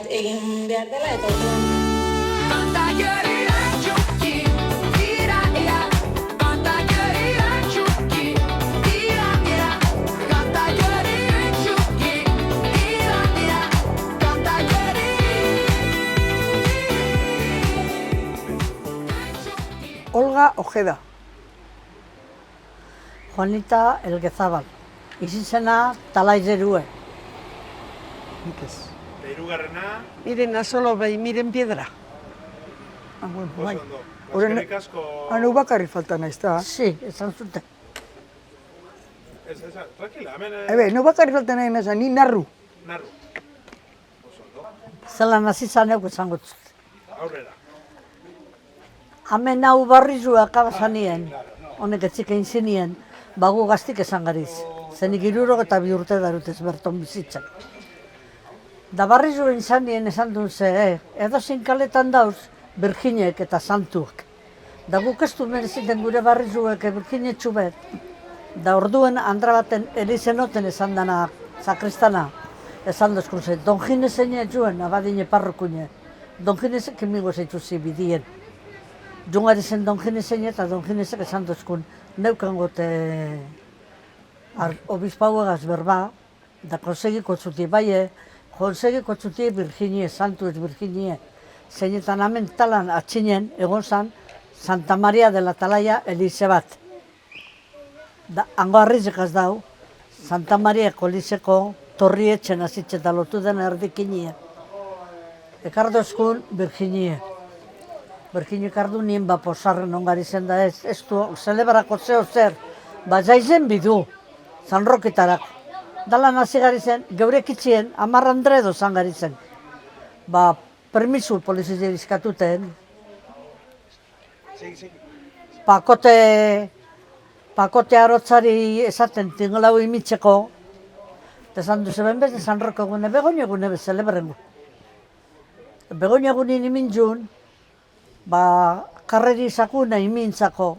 egin behar dela, eta orduan. Olga Ojeda. Juanita Elgezabal. Izizena Talai Zerue. Nik ez. Hirugarrena, Miren Azolo bai, miren Piedra. Bueno, bai. oso ondo. Horren- Eskerrik asko. Hanu bakarri falta naiz, da. Sí, esan zuten. Ez, tranquila, hemen Nu bakarri falta nahi ni narru. narru. Oso ondo. Zelan hasi zaneuk esango zut. Aurrera. Hemen hau barrizua akabazanien, honek etzikein zinien, bagu gaztik esan gariz. Zenik 62 urte darutez berton bizitzak. Da barrizua izanien esan duen ze, edo kaletan dauz, Birginek eta santuak. Da guk ez du mereziten gure barrizuek Birginetxu bet. Da orduen andra baten elizenoten esan dana sakristana. Esan dozkun ze, Don Ginesen etxuen, abadine parrokune. Don Ginesek emigo zeitzuzi bidien. Jungari zen Don Ginesen eta Don Ginesek esan dozkun, neukan gote obispauegaz berba, da konsegiko txuti baie, konsegiko txuti Virginie, santu ez Virginie. Zeinetan hemen talan atxinen egon zan Santa Maria de la Talaia elize bat. Da, hango harrizekaz dau, Santa Maria elizeko torri etxen azitxeta lotu den erdikinie. Ekardozkun Virginie. Virginie kardu nien posarren ongari zen da ez du, zelebrako zeo zer, jaizen bidu, San Roketarako. Dalan hasi gari zen, geurek itxien, 10 andredo zan gari zen. Permisu polizia izkatuten. Pakote arotzari esaten tingelau imitzeko. Eta esan duze ben bez, San Roke egune, begoño egune bez, celebrengu. Begoño egunin imintzun, karreri izakuna imintzako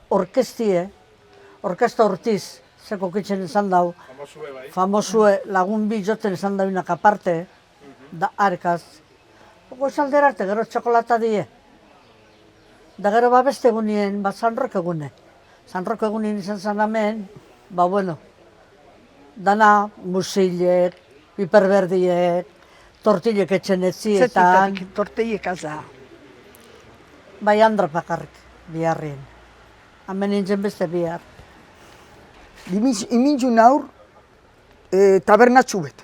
orkesta Ortiz, zeko kitzen esan dau, Famosue bai. famosue lagun bi joten esan daunak aparte, da arkaz. Oko esaldera arte, gero txokolata die. Da gero beste egunien, San Roke egune. San Roke egunien izan zan hemen, bueno, dana musilek, piperberdiek, tortilek etxen etzietan, Zetatik torteiek aza. bai andra bakarrik, biharrien. Hemen nintzen beste bihar. Imintzun aur tabernatxu bet.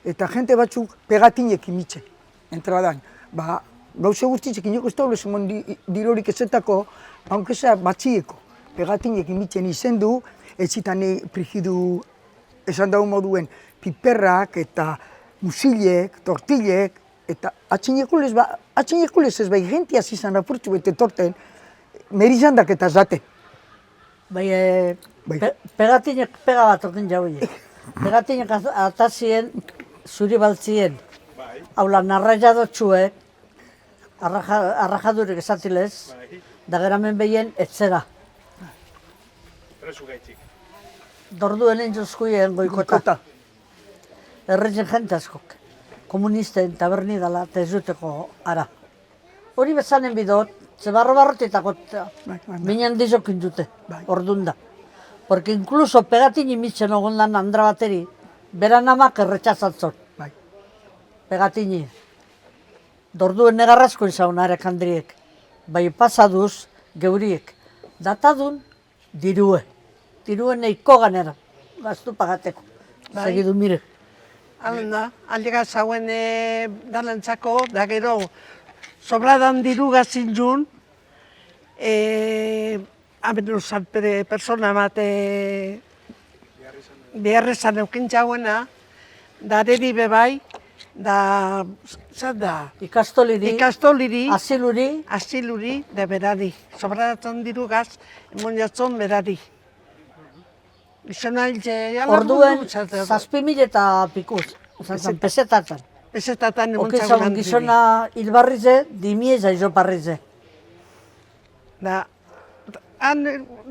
Eta jente batzuk pegatinek imitzen, entradan. Gauze guztitzek inoko ez daule zemon dirorik ezetako, aunkezea batzieko. Pegatinek imitzen izen du, etzitan frigidu esan dago moduen piperrak eta musilek, tortilek, eta atxinekulez ez bai jentia zizan apurtzu bete torten, merizandak eta zaten. Pegatinek pega bat orten jauiek. Pegatinek atazien, zuri baltzien. Haula narraiadotxuek, arrajadurik esatilez, da geramen behien etzera. Presu gaitzik. Dorduen entzuzkuien goikota. Erretzen jente askok. Komunisten taberni dela eta ez duteko ara. Hori bezanen bidot, ze barro-barrotetako minan dizokin dute, ordunda. Porque incluso pegatin imitzen ogondan andra bateri, beran amak erretxazatzon. Pegatini. Dorduen negarrazko izaun arek handriek. Bai pasaduz geuriek. Datadun dirue. Dirue neiko ganera. Gaztu pagateko. Segidu mire. Alda, aldega zauen dalantzako, da gero sobradan diru gazin jun, persona bat beharrezan eukin jauena, da areri bebai, da, zer da? Ikastoliri, Ikastoliri, asiluri, da berari. Sobradatzen diru gaz, emon jatzon berari. Gizona hiltze, orduen 7.000 eta pikuz, pesetatzen. Pesetatan emon Oke zagun zagun handiri. gizona hilbarrize, dimieza izoparrize. Da,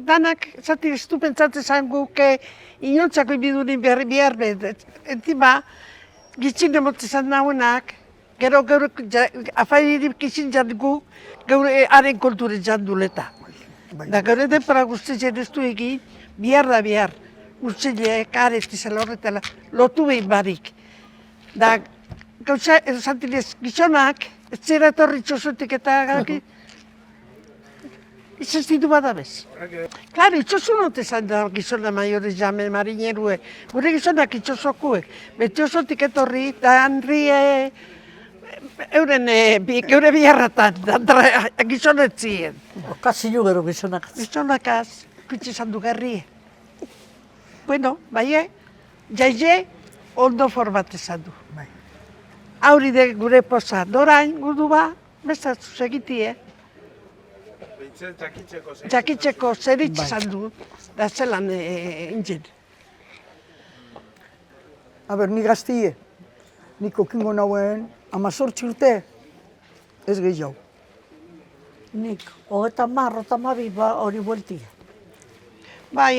danak, zati estupentzatzen zan guke, inontzako ibidurin behar bet. Entima, gitzin emote zan nahuenak, gero afairik izin jangu, geure haren kulture janduleta. Da geure denpara guztien ez du egin, bihar da bihar, guztileek arestizela horretela, lotu behin barik. Da gauza, zantinez, gizonak, ez zera etorri txosotik eta izan ditu badabez. Claro, itxosu note zan da gizona maiorez jame marinerue, gure gizonak itxosokuek, betxosotik etorri, da handri euren geure biharratan, gizonetzien. Okazio gero gizonak. Gizonakaz, kutsi zan du gerrie. Bueno, bai, jaize, ondo format ezan du. Hauri de gure poza, dorain, gudu ba, bestatu segitie. Jakitzeko zeritz izan du, da zelan intzen. Aber, ni gaztie, nik okingo nauen 18 urte, ez gehiago. Nik, 30, hori bueltia. Bai,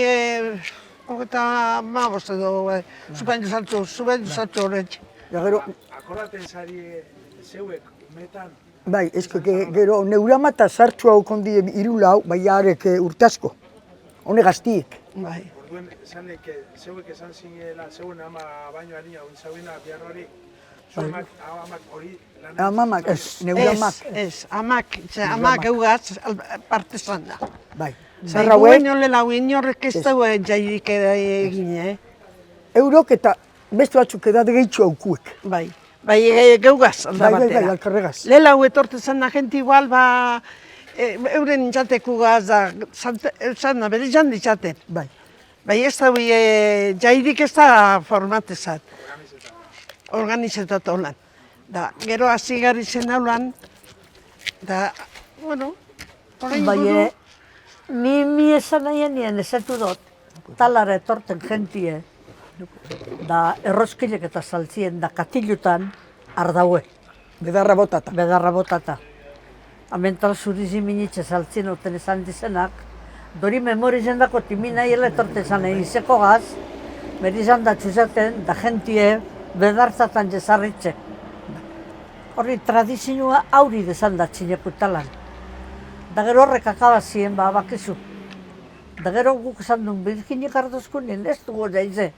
hogeta mabos edo, zubendu zatu horretxe. Ja, gero, Akordaten zari zeuek umetan, bai, esko, gero, neurama eta sartxua okondie irulau, bai harek urte asko. Hone gaztiek. Bai. orduen esanek zeuek esan zinela, zeuen ama baino harina, zeuena bihar hori, amak hori lan... Amamak, ez, neure amak. Ez, amak eugaz parte zan da. Bai. Zerra huen lau inorrek ez dauen jairik egin, Eurok eta beste batzuk edat gehitxu aukuek. Bai. Bai, geugaz, alda batera. Bai, alkarregaz. Lela hau etorte zen da gente igual, ba, euren jatekugaz da, zan da, bere jan ditzaten. Bai. Bai, ez da, jairik ez da formatezat. Organizetat holan. Da, gero hasi gari zen haulan, da, bueno, horrein Bai, mi esan nahien nien esetu dut, talara etorten jentie, da erroskilek eta saltzien da katilutan ardaue, Bedarra botata. bedarra botata. Amental zurizi minitxe saltzien oten esan dizenak, dori memorizen dako timina hiela etorten zan egizeko gaz, berizan da txuzaten da jentie bedartzatan jezarritxe. Horri tradizioa auri dezan da txinekutalan. Da gero horrek akabazien, ba, bakizu. Da gero guk esan duen, Birginik Arduzkunin ez dugu jaize.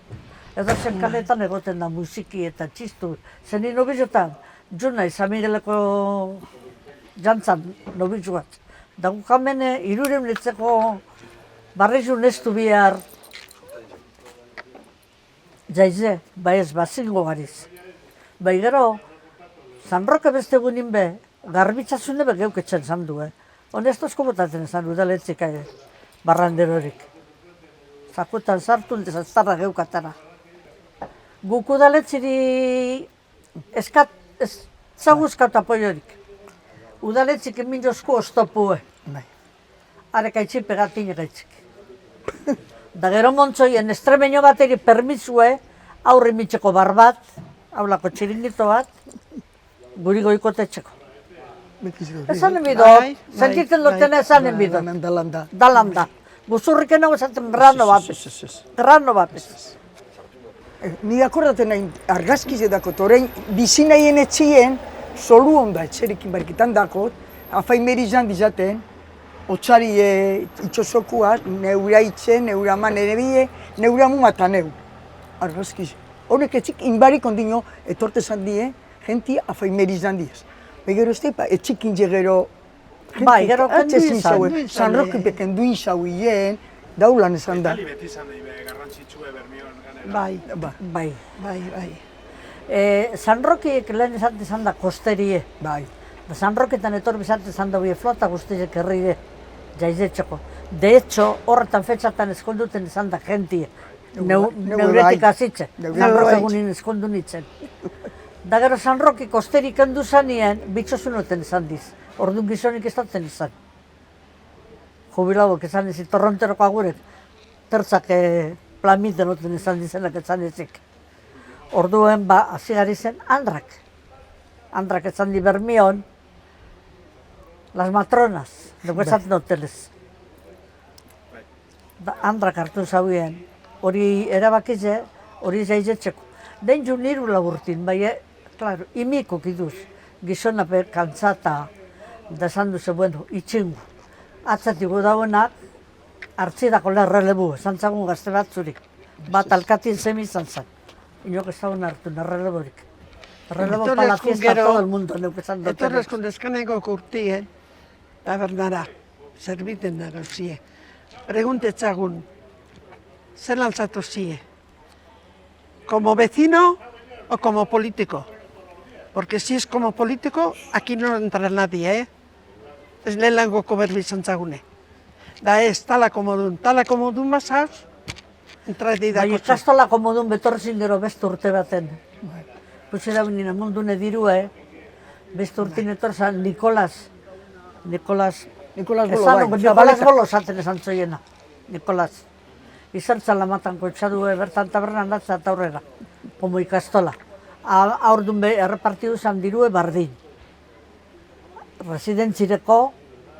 Edo zen kaletan egoten da musiki eta txistu. Zeni nobizotan, juna izan Migueleko jantzan nobizu bat. Da guk hamene irurem litzeko barrizun ez du bihar jaize, bai ez bazingo gariz. Bai gero, San Roque beste gunin be, garbitzazune be geuketzen zan du, Honestozko botatzen ezan udaletzik barranderorik. Zakutan sartu dezaztarra geukatara. Guk udaletziri zaguzkat apoiorik. Udaletzik emin jozko oztopue. Bai. Arek aitzi pegatin egaitzik. Da gero montzoien estremeño bateri permizue aurri mitxeko barbat, haulako txiringito bat, guri goikotetxeko. Esan enbidot, sentitzen duten esan enbidot. Dalanda. Dalanda. Guzurriken hau esaten grano bapes. Grano bapes. Ni akordaten nahi argazkiz edako, orain bizi nahien etxien, solu onda etxerikin barkitan dakot, afaimeri jan dizaten, otsari itxosokuaz, neura itxe, neura ama nerebie, neura muma eta neu. Argazkiz. Horrek etxik inbarik ondino etorte zan die, jenti afaimeri jan diez. Begero ez da, etxikin gero... Bai, gero kendu izan. San Roque peken duin xauien, daulan esan da. Itali beti izan nahi garrantzitsue bermion ganera. Bai, Bai. bai, bai. San Roqueek lehen esan da kosterie. Bai. San Roquetan etor bizarte izan da flota guztiek herrire jaizetxeko. De hecho, horretan fetxatan eskonduten izan da jentie. Neuretik azitze. San Roque egunin eskondu nintzen. Da gero San Roque kosteri kendu zanien, bitxosunuten izan diz. Orduan gizonik ez datzen izan. Jubilauak izan ezik, torronteroko agurek, tertzak plamiten oten izan dizenak izan ezik. Orduen ba, hasi gari zen Andrak. Andrak izan di Bermion, las matronas, dugu esaten hotelez. Andrak hartu zauien, hori erabakize, hori jaizetxeko. Den jo niru laburtin, bai, claro, imiko kiduz, gizona kantzata, da esan duze, bueno, itxingu. Atzatiko dauenak, hartzidako lerrelebu, esan zagun gazte batzurik. Bat alkatin zemi izan zen. Inok ez dagoen hartu, erreleborik. Errelebo para la fiesta todo el mundo, neuk esan dut. Etorrezkun deskaneko kurtien, tabernara, zerbiten dago zie. Preguntetzagun, zer altzatu zie? ¿Como vecino o como político? Porque si es como político, aquí no entra nadie, ¿eh? Ez lehenagoko berbi izan zagune. Da ez, tala komodun basauz, entrati Bai, dako. ikastola komodun betorrezin gero beste urte baten. Pusera benina mundune dirue, beste urtin etorzan Nikolas Nikolas Bolo, esan, bai. Nikolas Bolo esaten esan zoiena. Nikolas. Izertzala matanko etxadue bertan tabernan datza eta aurrera, como ikastola. Aurdun errepartidu zan dirue bardin. Residentzireko,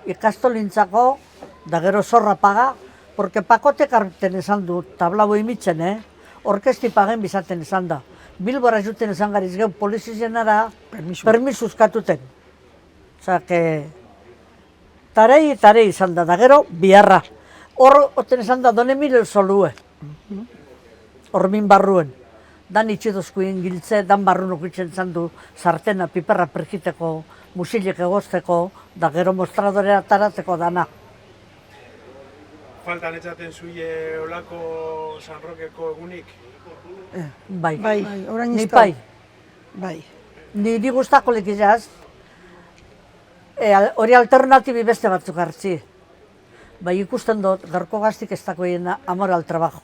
ikastolintzako, da gero zorra paga, porque pakotek arten esan du, tablau imitzen, orkesti pagen bizaten esan da. Bilbora juten esan gariz geu polizizenara, permisuz katuten. Osa, que tarei izan da gero biharra. Hor, oten esan da, Don Emilio solue. Hormin barruen. Dan itxidozkuin giltze, dan barrunok itxen zan du, sartena, piperra perkiteko, musilek egozteko, da gero mostradorea taratzeko dana. Faltan etzaten zuie olako San Rokeko egunik? Bai, Bai, orain ni izta. pai. bai. Niri gustako likizaz, hori alternatibi beste batzuk hartzi. Bai, ikusten dut, garko gaztik ez dakoiena amor al trabajo.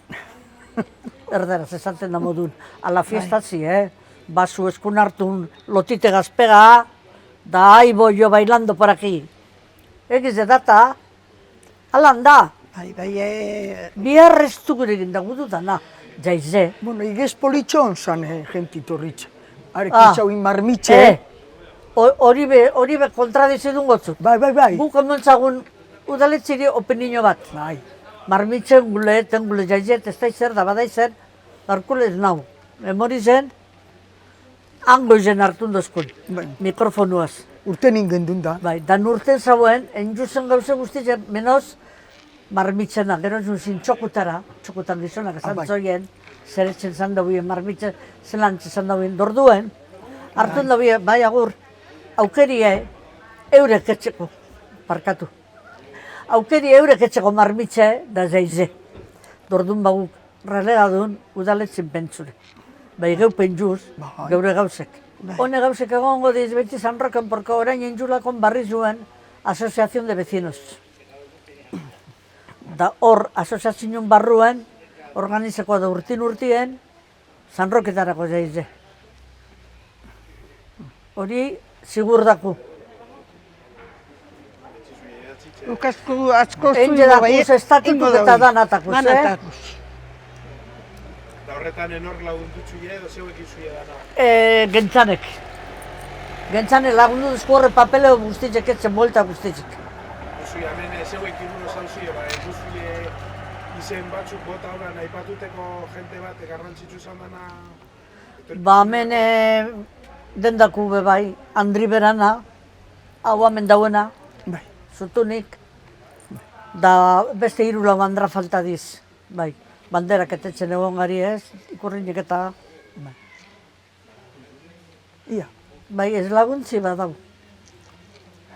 Erderaz, esaten da modun. A la fiesta zi, Basu eskun hartun lotite gazpega, da ahí voy yo bailando por aquí. Egiz edata, alan da, Bai, biharreztu gure egin dagudu dana, jaize. Bueno, igez politxon zan gentito ritxe. Arekin zauin marmitxe. Hori be kontradizidun gotzu. Bai. Guk ondentzagun udaletziri opinio bat. Bai. Marmitzen gule jaizet, ez da izer, da bada izer, garkule ez nau. Memori zen, hango izen hartun dozkun, Bai. mikrofonuaz. Urten ingen da. Bai, dan urten zauen, enjuzen gauze guztitzen, menoz, marmitzena, gero zin txokutan gizonak esan bai. zoien, zeretzen zan dauen, marmitzen zelantze zan dauen, dorduen, hartun dauen, bai agur, aukerie, eurek etxeko, parkatu. Aukeri eurek etxeko marmitxe da zeize. Dordun baguk relegadun udaletzin pentsure. Bai geu pentsuz, geure gauzek. Hone gauzek egongo diz beti San Roken, porque orain entzulakon barri zuen Asociación de Vecinos. Da hor, asoziazioen barruen, organizeko da urtien, San Roketarako zeize. Hori, sigur daku. Ukazku atzko Enge dakuz, estatutuk eta danatakuz, Da horretan enork lagundutxuie edo zeuek izuie dana? Gentzanek lagundu duzko horre papeleo guztitzek etzen bolta guztitzek. Duzuie, hemen zeuek iruro zauzuie, duzuie izen batzuk bota horan aipatuteko jente bat garrantzitsu izan dana? Ba, hemen dendaku be bai, Andri Berana, hau hemen dauena, Bai. zutunik, da beste hirula bandra falta diz, bai. Banderak etetzen egon gari ez, ikurrinik eta, Ia. bai, ez laguntzi badau.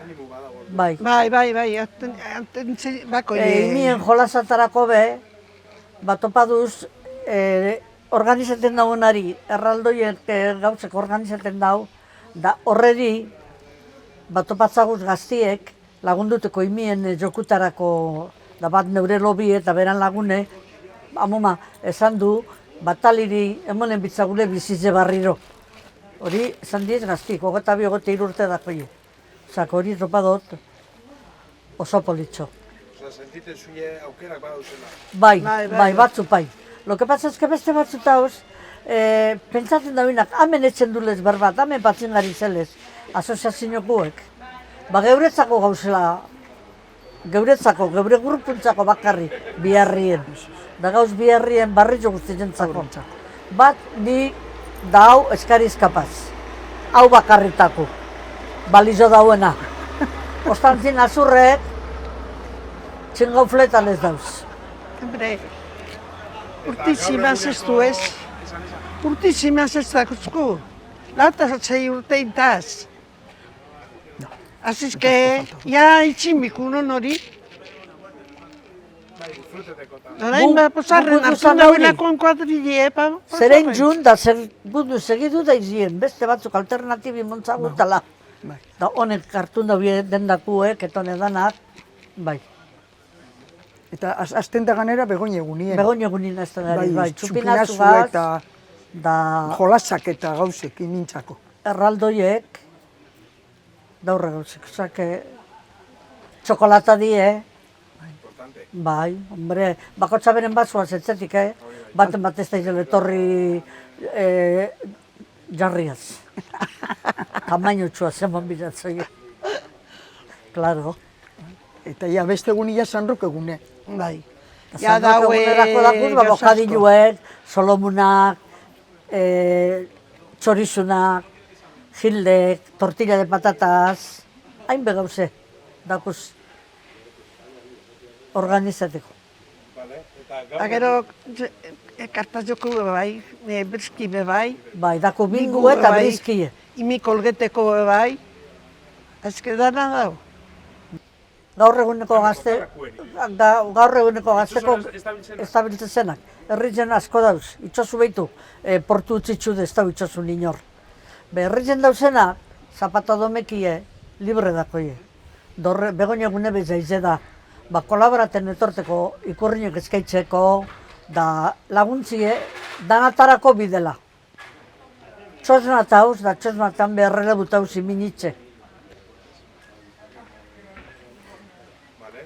Animu badago. Bai. Bai, bako Imien jolasatarako be, bat topaduz, organizaten daunari, erraldoiek gauzek organizaten dau, da horreri, bat topatzaguz gaztiek, lagunduteko imien jokutarako, da bat neure lobi eta beran lagune, amoma, esan du, bataliri emonen bitzagule bizitze barriro. Hori, esan diez gaztik, 22-23 urte dakoi. Osak, hori topadot oso politxo. Osa, sentiten zuie aukerak badauzela. Bai, batzu bai. Lo que pasa es que beste batzu tauz, pentsatzen dauinak, hemen etxen dulez berbat, hemen batzen gari zelez, asoziaziokuek. Ba, geuretzako gauzela, geure grupuntzako bakarri, biharrien. Da gauz biharrien barritxo guztientzako. Bat, ni da hau eskariz kapaz. Hau bakarritako, balizo dauena. Ostantzin azurrek, txingau fletan ez dauz. Hombre, urtizimaz ez du ez. Urtizimaz ez dakuzku. Lauta zei urteintaz. Así es que, ya itximikunon hori. Orain Gu- posarren gu- hartu guzan dauenakon kuadrille, pa? Zeren jun da zer gundu segidu da izien, beste batzuk alternatibi montzagutala. Bai. Da honek hartun da dendakuek, etone danak, bai. Eta azten da ganera begoin egunien. Begoin egunin ez da bai, txupinazu txupinazu gaz, eta da jolasak eta gauzek imintzako. erraldoiek, daurre gauzek, osake, txokolata die, bai, hombre, bakotxa beren batzuaz etzetik, baten bat ez da izan etorri jarriaz. Tamaino txua zeman bilatzoi. Claro. Eta ja beste egunia San Roque egune. Bai. Ja daue dakuz, ba, bokadiluek, solomunak, txorizunak, gildek, tortilla de patatas, hain begauze, dakuz, organizateko. Eta gero, kartazoko bai, briski bai, Bai, dako bingu eta bai, brizkie. imi kolgeteko bai, ezke dana dau. Gaur eguneko gazteko estabiltzen zenak. Herritzen asko dauz, itxosu behitu, portu utzitsu ez dau itxosu ninor. Herritzen dauzenak, zapata domekie, libre dakoie. Begoin egune bezaize da, ba, kolaboraten etorteko ikurrinek eskaitzeko, da laguntzie, danatarako bidela. Txosnat hauz, da txosnatan beharrele butauz iminitze.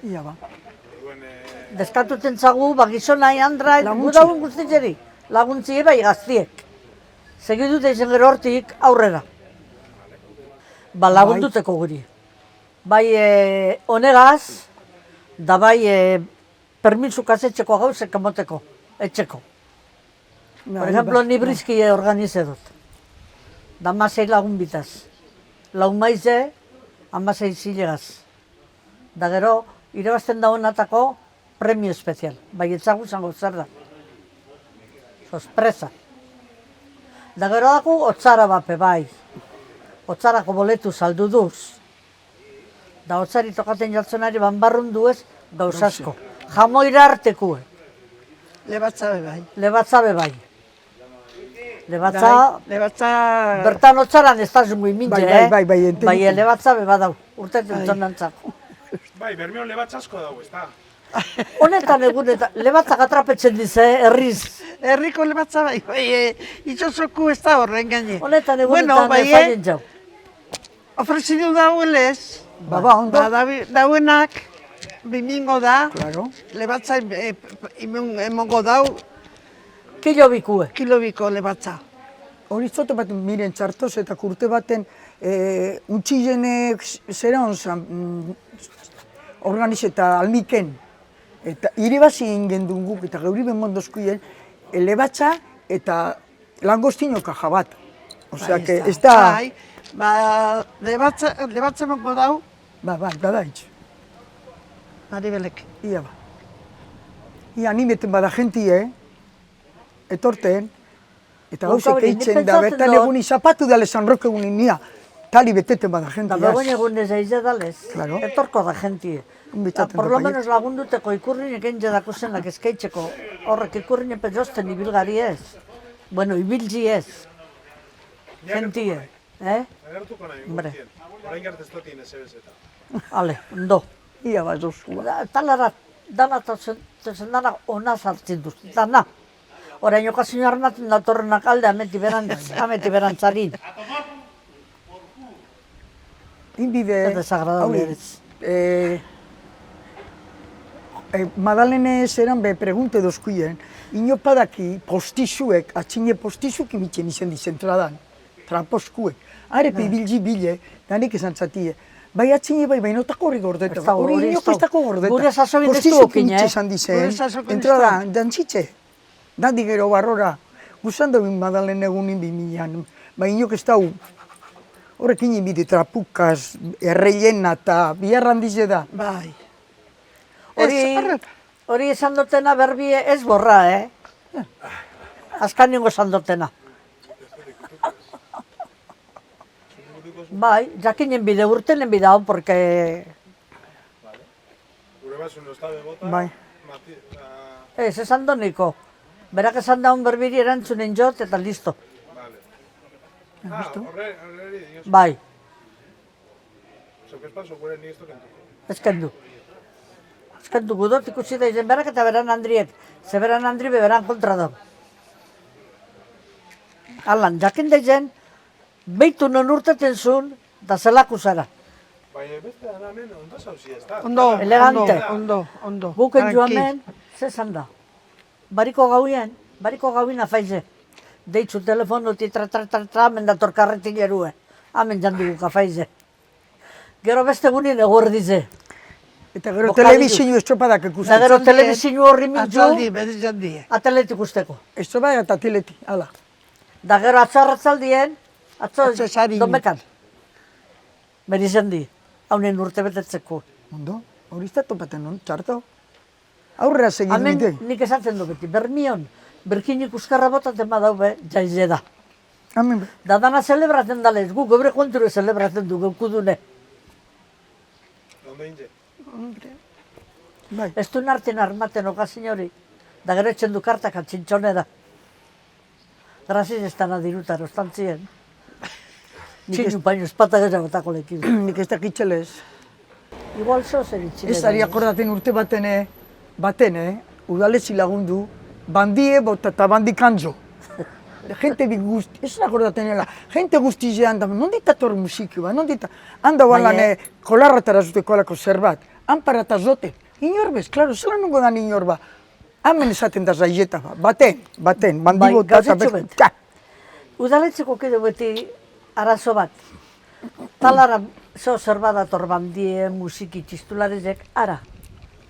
Ia ba. Deskatuten zagu, ba, gizonai, andrai, Laguntzi. gudaun guztitzeri, laguntzie bai gaztiek. Segidute izan gero hortik aurrera. Ba, lagunduteko guri. Bai honegaz, da bai permisu kasetxeko gauzek emoteko, etxeko. Por ejemplo, ni brizkie organize dut. Da masei lagun bitaz. Lau maize, amasei zilegaz. Da gero, irabazten daunatako premio espezial. Bai, etzagu zango zer da. Sorpresa. Da gero daku, otzara bape bai. Otzarako boletu saldu duz. Da otzari tokaten jartzonari banbarrun duez gauz asko. Jamoira artekue. Lebatza bai. Lebatzabe bai. Lebatza, Lebatza... bertan otzaran ez da zungu imintze, Bai, entenditu. Bai, lebatzabe badau, urtetzen zonantzako. Bai, Bermeon lebatz asko dago, ez da? Honetan egunetan, lebatzak atrapetzen dize, herriz. Herriko lebatza bai, itxosoku ez da horren gaine. Honetan egunetan bai, faien jau. ofrezidu dauelez, Ba, ondo. dauenak, bimingo da, Claro. lebatza emongo dau, Kilo bikue. kilobiko lebatza. Hori zote bat miren txartoz eta kurte baten untxilenek zera onzan organiz eta almiken. Eta iribazi ingen guk eta geuri ben mondozkuien elebatza eta langostinoka jabat. Osea, que ez da... Bai, ba, lebatza emongo dau, Badaitz. Maribelek. Ia ba. Ia animeten bada jentie, etorten, eta gauzek Gaur, eitzen nik da, pentsatzen bertan dut- eguni zapatu dale San Roque egunin nia, tali beteten bada Da jentie. begoin egunez eize dalez, Claro. etorko da jentie. Bitzaten Por lo dut, menos lagunduteko ikurrinek enge dako zenak eskaitzeko, horrek ikurrinen pezosten ibilgari ez. Bueno, ibiltzi ez. Gentie, Agertuko nahi, Hombre. guztien. Orain gerteztotien ez ebezeta. Ale, ondo. Ia ba, dozu. Talara, dana tozen dana ona sartzen duz, dana. Orain okazio arnatzen datorrenak alde ameti berantzarin. Inbide... Ez desagradable ez. Madalene zeran be pregunte dozkuien, inopadaki postizuek, atxine postizuk imitzen izen dizentradan, traposkuek. Arepe ibilgi bile, danik esan zatie. Bai atxine bai, bainotako hori gordeta. Ez dago, Hori hori ez inoko ez dago. dako gordeta. Gure sasoin ez du Postizuk okin, imitze esan Gure dizen, sasoin ez entrada, dantzitze. Dandi gero barrora, Guzan da bin badalen egunin 2000an, inok ez dau, horrekin inbide trapukaz, erreiena eta bihar handize da. Bai. Hori esan dutena berbi ez borra, Azkan ningo esan dutena. Bai, jakinen bide urtenen bide hau, porque... Gure basun no estabe bota. Bai. Ez, esan doniko. Berak esan daun berbiri erantzunen jot eta listo. Horreri, dios. Bai, Zok ez paso, gure ni esto kentuko. ezkendu. Ezkendu gudot ikusi da izen berak eta beran Andriek. Ze beran Andri beran kontra da. Alan, jakin da izen, behitu non urteten zuen, da zelaku zara. Baina beste anamen ondo zauzi ez da. Ondo, Elegante. ondo. Guken Tranqui. joamen, zezan da. Bariko gauien afaize. Deitzu telefonuti, tra, hemen dator karretik erue. Hemen jandugu afaize. Gero beste gunin eguerdize. Eta gero Bokadillo. telebizio estropadak Da ikusten. gero telebizinu horri mitzu, Atzaldi, berriz jandie. atelet ikusteko. Estropadak eta teleti, hala. Da gero atzarratzaldien, atzo Atzo esarin. domekan. Berizen di, haunen urte betetzeko. Ondo, hori ez da topaten non, txarto. Aurrera segin Hemen bide. nik esaten du beti, bermion, berkinik uskarra botaten badaube, jaize da. Hemen, Da dana zelebratzen dalez, gu gebre konture zelebratzen du geukudune. Ondo inge. bai. Ez du narten armaten okazin hori, da gero etxen du kartak atxintxonera. Graziz ez dana dirutan, ostantzien. Txinu paino espata gehiagotako lekin. Nik ez dakitxelez. Igual zo zer itxile. Ez ari akordaten urte baten, udaletzi lagundu, bandie bota eta bandikanzo. Gente bi guzti, ez akordatenela, gente guztizean da, nondit ator musiki ba, nondit, handa balan kolarratara zuteko alako zerbait, hanpara eta zote, inor bez, klaro, zelan nungo dan inor ba, hemen esaten da zaizeta ba, baten, bandi Bai, bota eta gauzetxo bet. Udaletzeko kide beti arazo bat. Talara zo zerbait dator bandie, musiki, txistularezek, ara.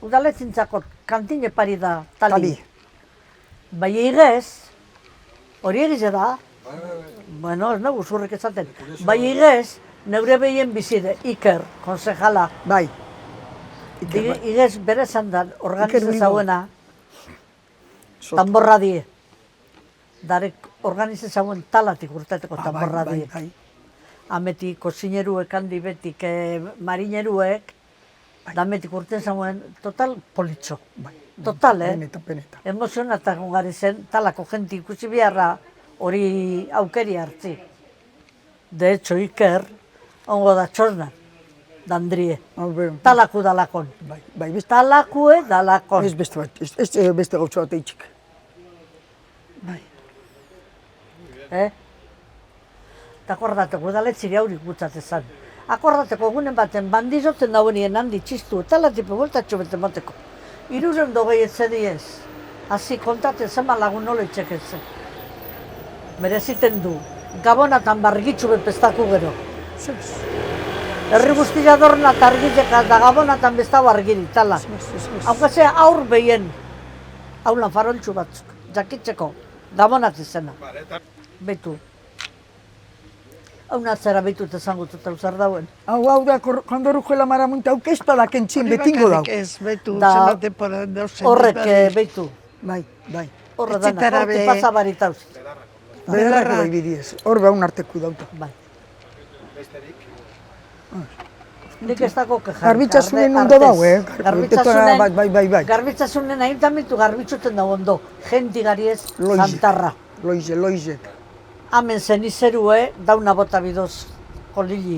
Udaletzintzako kantine pari da tali. Tali. Bai igez, hori egize da, bueno, ez nago zurrek esaten, bai igez, neure behien bizide, Iker, konsejala, Bai, igez bere zandan, Iker organize Bilbo. zauena, tamborra die. Darek organize zauen talatik urteteko tamborra die. bai. Ametik kosineruek handi betik marineruek, dametik urten zauen total politxo. Total, Peneta. Emozionatak gari zen, talako jenti ikusi beharra hori aukeri hartzi. De hecho, Iker, ongo da txosnan, dandrie. Talaku dalakon. Bai, beste, Talakue dalakon. ez beste bat, ez beste gautza bat eitxik. Eta akordateko udaletziri haurik gutzatzen zan. Akordateko egunen baten bandizoten dauenien handi txistu, talatipe bueltatxo bete moteko. 320 etzediez, hasi kontaten zenba lagun nola itxeketzen. Mereziten du, gabonatan bargitxu bepestaku gero. Herri guztia dorna eta argitzeka da gabonatan bestau argiri, tala. Haukazea aur behien, haulan faroltxu batzuk, jakitzeko, gabonat izena. Betu. Hau natzera betu eta zangut eta uzar dauen. Hau da, kondoruko maramunta, hau kespadak entzien, betingo dau. Ez, betu, Da, zena temporada dauzen. Horrek betu. Bai. Horre Etxetara dana, horti be- pasabaritauz. Bedarrako bai bidiez, hor behun arteku dauta. Bai. Nik ez dako kejar. Garbitzasunen ondo dau, bai. Garbitzasunen ahintamitu garbitzuten dago ondo. Genti gari ez, Loize. zantarra. Loize. Hemen zenizerue, dauna bota bidoz kolili.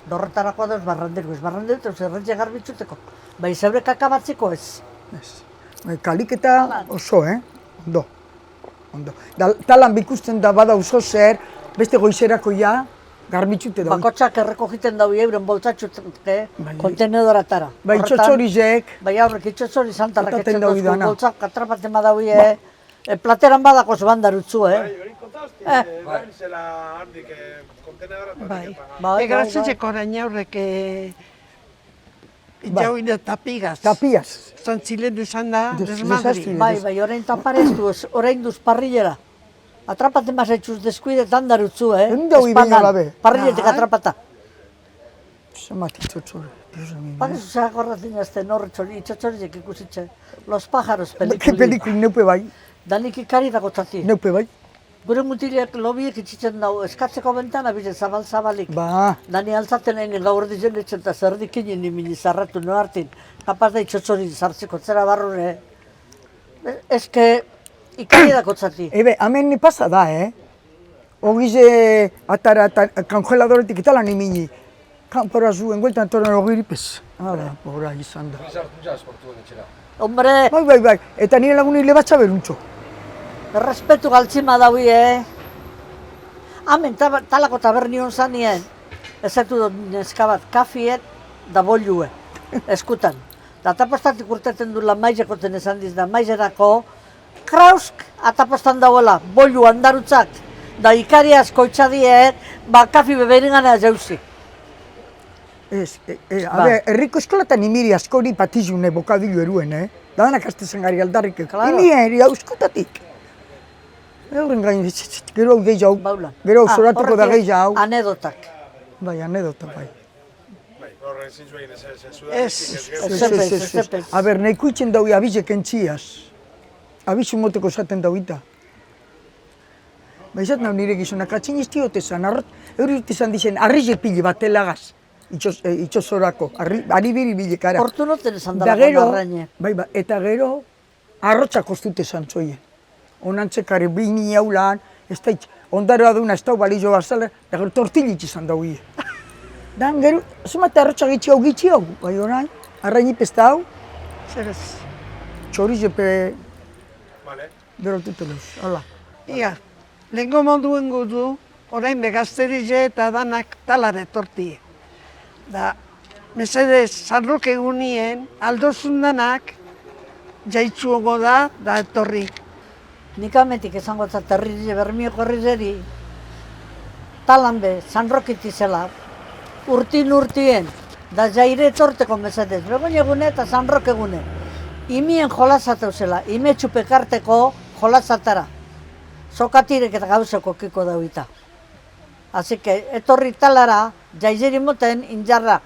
Dorretarakoa dauz barranderu, ez barranderu eta zerretxe garbitzuteko. Bai, zeure kakabatziko ez. Kaliketa oso, ondo. Talan bikusten da bada oso zer, beste goizerako ja, garbitzute da. Bakotxak errekogiten dau euren boltzatxuteke kontenedoratara. Bai, Horretan, txotxorizek, bai, aurrek itxotzori zantarrak Botaten etxen dau dozku, idana. boltzak atrapaten badauie, plateran badakoz bandarutzu, Hori kontazti, zela handik kontenedora eta Bai. Bai, Egrazitzeko orain aurrek jauina tapigaz. tapiaz. Zantzilen izan da, Desastre. desmadri. Bai, orain taparez du, orain duz parrillera. Atrapaten basaitxuz deskuidetan darutzu, Ehun da hogei baino gabe. Parrilletik atrapata. Zenbat itxotxore. Dios mío. Bakizu zeak horretin azten itxotxoriek ikusitxe. Los pájaros Ke pelikuli. pelikuli neupe bai, Danik ikari dago txati. neupe bai. Gure mutilek lobiek itxitzen dago, eskatzeko bentana bize zabal-zabalik. Ba, Dani altzaten egin gaur dizen etxen eta zerdikinen imini zarratu no hartin. Kapaz da itxotxori zartzeko zera barrure. Eske ikari dago txati. ebe, hemen ni pasa da, Ogize atara kongeladoretik itala ni mini. Kanpora zuen gueltan toren ogiripez. Hala, pora izan da. Hombre, Bai, eta nire lagun hile batza beruntxo. errespetu galtzima daui, Hemen talako tabernion zanien, ezatu dut neska bat, kafiet da bolue, eskutan. Da atapostatik urteten du lan maizekoten esan diz da, maizerako, krausk atapostan dagoela, bolu handarutzak, da ikari asko itxadiet, ba kafi beberin gana jauzi. Ez, a ber, herriko eskolatan imiri askori patizune bokadilu eruen, Danak astezen gari aldarrik. Claro. Imiri auskotatik. Horren gain, gero hau gehi jau, Baulan. gero zoratuko da gehi jau. Anedotak. Bai, anedota, bai. Bai, horren zintzu egin Ez. A ber, nahiko itxen daui abizek entziaz. Abizu moteko esaten dauita. Ba, izat nahu nire gizonak, atzin iztiote zan, eurite izan dizen, arrizek pili bat telagaz, itxosorako, ari biri bilekara. Hortu noten esan Da dara gero, arraine. bai, eta gero, arrotza kostute zantzoien. Onantzekari bini jaulan, ez da ondaroa duna ez da balizo bazala, da gero tortilitz izan dauie. Dan gero, zumate arrotza gitxi hau, bai orain, arrainipez da hau, Zer ez. txorizepe Vale. berotuteluz, hala. Ia, lehenko moduen gudu, orain begazterize eta danak talare tortie. Da, mesedez, Sanrok egunien, aldozun danak, jaitzuogo da etorri. Nik ametik esango terrize bermioko herrizeri, talan be, Sanrokiti zela, urtien, da jaire etorteko mesedez, begoin egune eta Sanrok egune. Imien jolasateu zela, ime txupekarteko jolasatara. Sokatirek eta gauzeko kiko dauita. Así que etorri talara, jaizeri moten injarra.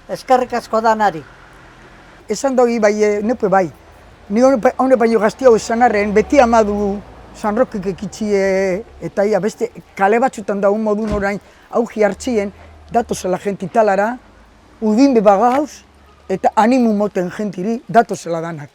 Eskerrik asko danari. Esan doi bai, nepe bai. Ni hone baino gaztiago esan arren, beti amadu Sanrokek ekitzie eta ia beste kale batzutan daun modun orain augi hartzien, datozela jenti talara, udin bebagauz eta animu moten jentiri datozela danak.